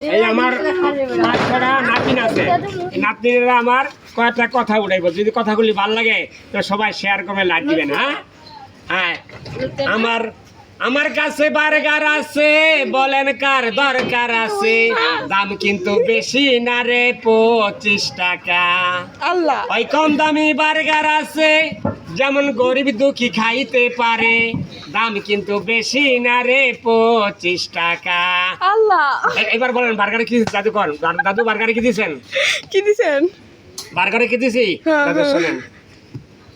এই আমার পাঁচটা নাতিন আছে, নাতনিরা আমার কয়েকটা কথা উঠাইব। যদি কথাগুলি ভালো লাগে তো সবাই শেয়ার করে লাইক দিবেন। হ্যাঁ হ্যাঁ, আমার আমার কাছে বার্গার আছে, বলেন কার দরকার আছে, দাম কিন্তু বেশি না রে, 25 টাকা। আল্লাহ ওই কম দামি বার্গার আছে, যেমন গরিব দুঃখী খাইতে পারে, দাম কিন্তু বেশি না রে, 25 টাকা। আল্লাহ এবার বলেন বার্গারে কি দাদু কর, দাদু বার্গারে কি দিছেন? কি দিছেন? বার্গারে কি দিছি হ্যাঁ, দাদু হ্যাঁ। শুনেন।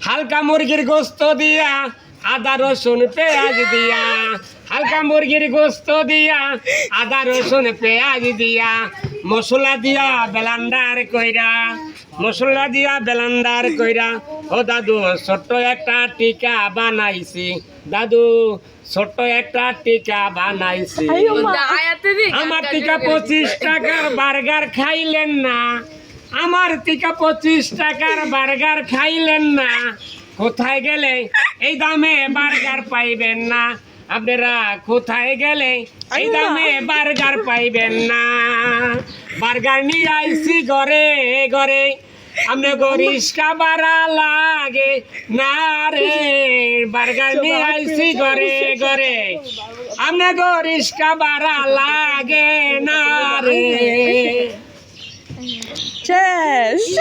হালকা মুরগির গোস্ত দিয়া, আদা রসুন পেঁয়াজ দিয়া, হালকা মুরগির গোস্ত দিয়া, আদা রসুন পেঁয়াজ দিয়া, মশলা দিয়া বেলান্ডার কইরা, মশলা দিয়া বেলান্ডার কইরা, ও দাদু ছোট্ট একটা টিকা বানাইছি, দাদু ছোট্ট একটা টিকা বানাইছি। আইও মা। আমার টিকা 25 টাকার বার্গার খাইলেন না, আমার টিকা 25 টাকার বার্গার খাইলেন না, কোথায় গেলে এই দামে বার্গার পাইবেন না, আপনারা কোথায় গেলে এই দামে বার্গার পাইবেন না। বার্গার নিয়ে আইছি ঘরে ঘরে, আমনে গরিস কাবারা লাগে না রে, বার্গার নিয়ে আইছি ঘরে ঘরে, আমনে গরিস কাবারা লাগে না রে। শেষ।